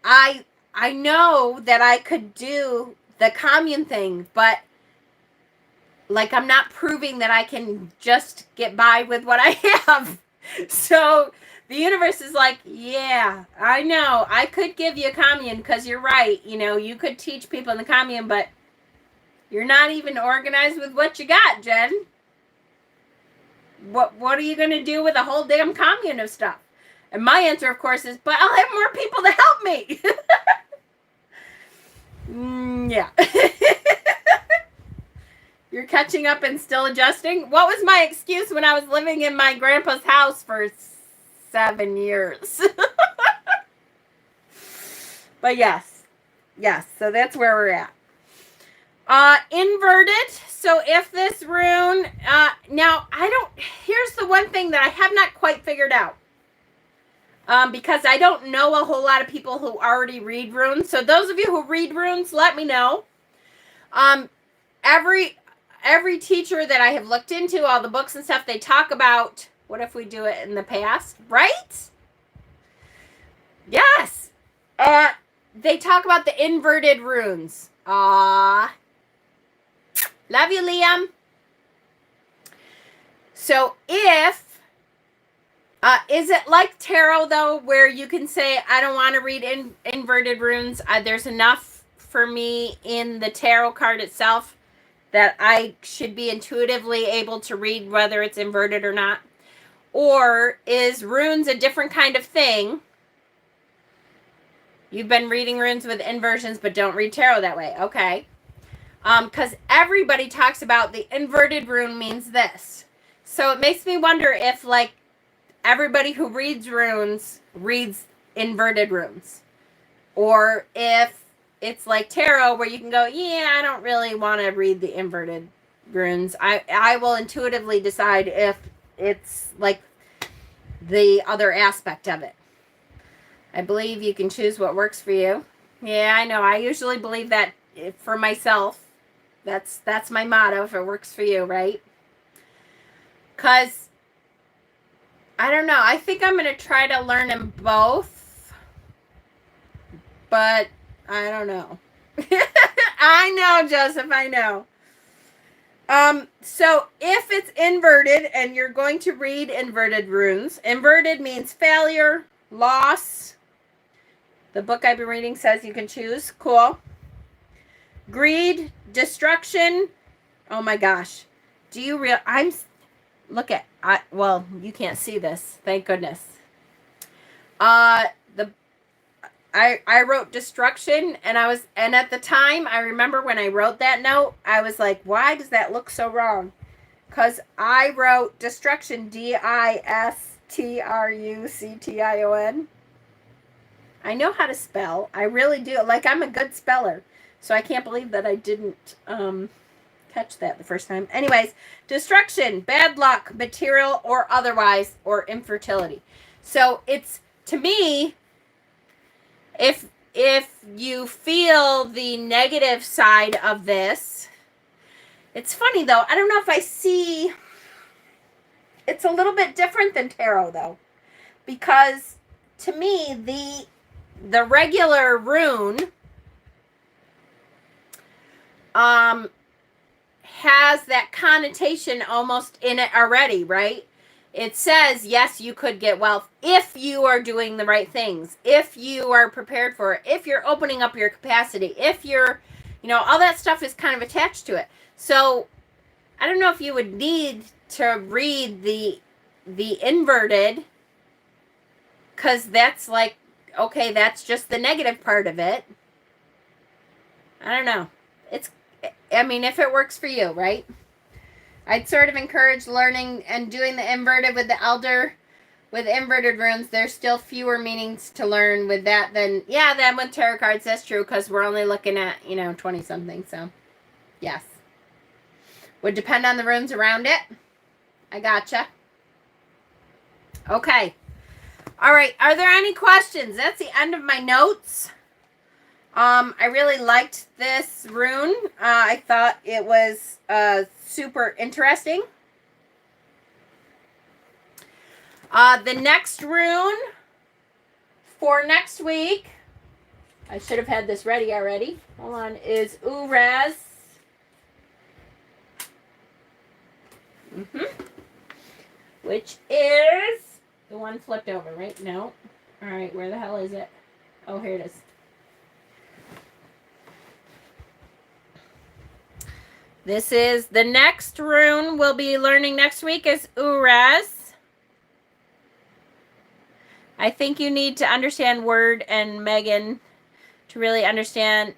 I know that I could do the commune thing, but like I'm not proving that I can just get by with what I have. So the universe is like, yeah, I know. I could give you a commune because you're right. You could teach people in the commune, but you're not even organized with what you got, Jen. What are you going to do with a whole damn commune of stuff? And my answer, of course, is, but I'll have more people to help me. Yeah. You're catching up and still adjusting? What was my excuse when I was living in my grandpa's house for 7 years? But yes. So that's where we're at. Inverted. So if this rune, now here's the one thing that I have not quite figured out. Because I don't know a whole lot of people who already read runes. So those of you who read runes, let me know. Every teacher that I have looked into, all the books and stuff, they talk about, what if we do it in the past, right? Yes. They talk about the inverted runes. Love you, Liam. So if, is it like tarot though, where you can say, I don't want to read inverted runes. There's enough for me in the tarot card itself that I should be intuitively able to read whether it's inverted or not? Or is runes a different kind of thing? You've been reading runes with inversions but don't read tarot that way. Okay. Because everybody talks about the inverted rune means this. So it makes me wonder if like everybody who reads runes reads inverted runes. Or if it's like tarot where you can go, yeah, I don't really want to read the inverted runes. I will intuitively decide if it's like the other aspect of it. I believe you can choose what works for you. Yeah, I know. I usually believe that for myself. That's my motto, if it works for you, right? Because, I don't know. I think I'm going to try to learn them both. But I don't know. I know, Joseph, I know. So if it's inverted and you're going to read inverted runes, inverted means failure, loss. The book I've been reading says you can choose. Cool. Greed, destruction. Oh my gosh. Do you look at, well, you can't see this. Thank goodness. I wrote destruction and at the time, I remember when I wrote that note, I was like, why does that look so wrong? Because I wrote destruction, Distruction. I know how to spell. I really do. Like, I'm a good speller. So I can't believe that I didn't catch that the first time. Anyways, destruction, bad luck, material or otherwise, or infertility. So it's, to me, if you feel the negative side of this, it's funny though. I don't know if I see, it's a little bit different than tarot though, because to me the regular rune has that connotation almost in it already, right? It says, yes, you could get wealth if you are doing the right things, if you are prepared for it, if you're opening up your capacity, if you're, all that stuff is kind of attached to it. So I don't know if you would need to read the the inverted, because that's like, okay, that's just the negative part of it. I don't know. I mean, if it works for you, right? I'd sort of encourage learning and doing the inverted with the elder. With inverted runes, there's still fewer meanings to learn with that than with tarot cards. That's true, because we're only looking at, 20-something. So, yes. Would depend on the runes around it. I gotcha. Okay. All right. Are there any questions? That's the end of my notes. I really liked this rune. I thought it was super interesting. The next rune for next week, I should have had this ready already. Hold on, is Uraz. Which is the one flipped over, right? No. All right, where the hell is it? Oh, here it is. This is the next rune we'll be learning next week is Uraz. I think you need to understand Word and Megan to really understand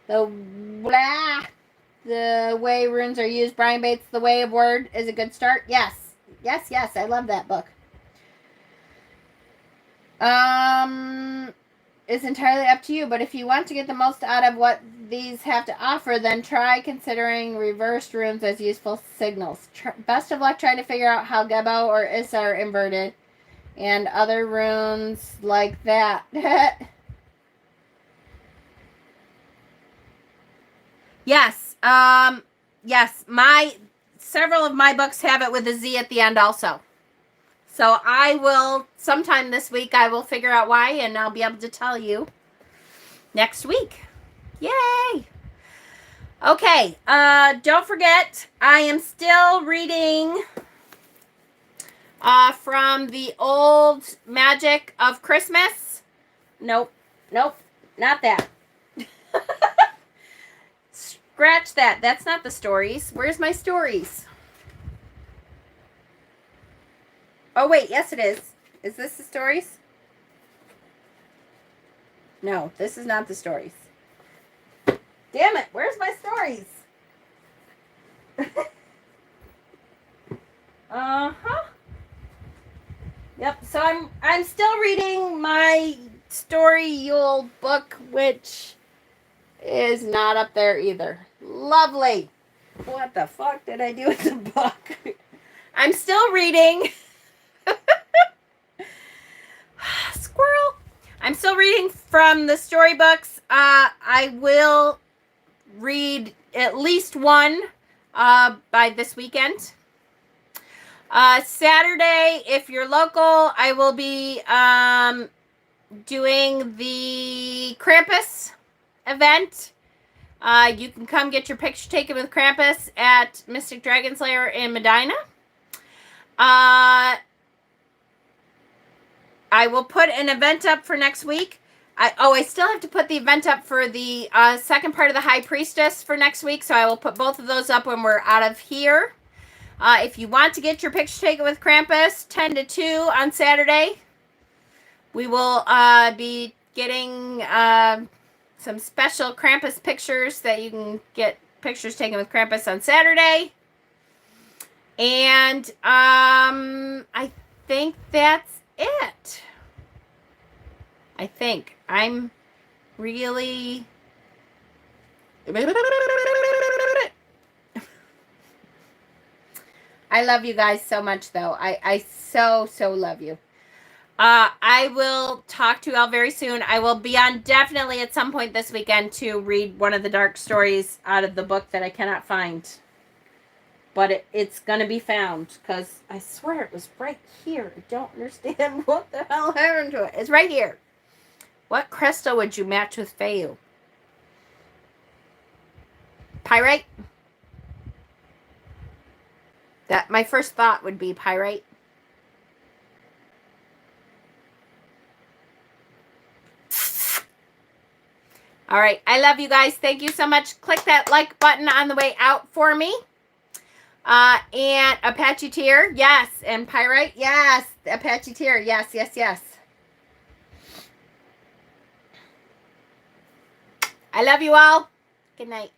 the way runes are used. Brian Bates, The Way of Word is a good start. Yes. I love that book. It's entirely up to you, but if you want to get the most out of what these have to offer, then try considering reversed runes as useful signals. Best of luck trying to figure out how Gebo or Issa are inverted and other runes like that. Yes. Yes, several of my books have it with a Z at the end also. So I will, sometime this week, I will figure out why, and I'll be able to tell you next week. Yay! Okay, don't forget, I am still reading from the old Magic of Christmas. Nope, not that. Scratch that. That's not the stories. Where's my stories? Oh, wait. Yes, it is. Is this the stories? No, this is not the stories. Damn it. Where's my stories? Uh-huh. Yep. So I'm still reading my story Yule book, which is not up there either. Lovely. What the fuck did I do with the book? I'm still reading. Squirrel. I'm still reading from the storybooks. I will read at least one by this weekend. Saturday, if you're local, I will be doing the Krampus event. You can come get your picture taken with Krampus at Mystic Dragon Slayer in Medina. I will put an event up for next week. I still have to put the event up for the second part of the High Priestess for next week, so I will put both of those up when we're out of here. If you want to get your picture taken with Krampus, 10 to 2 on Saturday, we will be getting some special Krampus pictures that you can get pictures taken with Krampus on Saturday. And I think that's it. I think I'm really I love you guys so much, though. I so love you. I will talk to you all very soon. I will be on definitely at some point this weekend to read one of the dark stories out of the book that I cannot find. But it's going to be found, because I swear it was right here. I don't understand what the hell happened to it. It's right here. What crystal would you match with Fehu? Pyrite? That my first thought would be pyrite. All right. I love you guys. Thank you so much. Click that like button on the way out for me. And Apache Tear, yes. And Pyrite, yes. Apache Tear, yes, yes, yes. I love you all. Good night.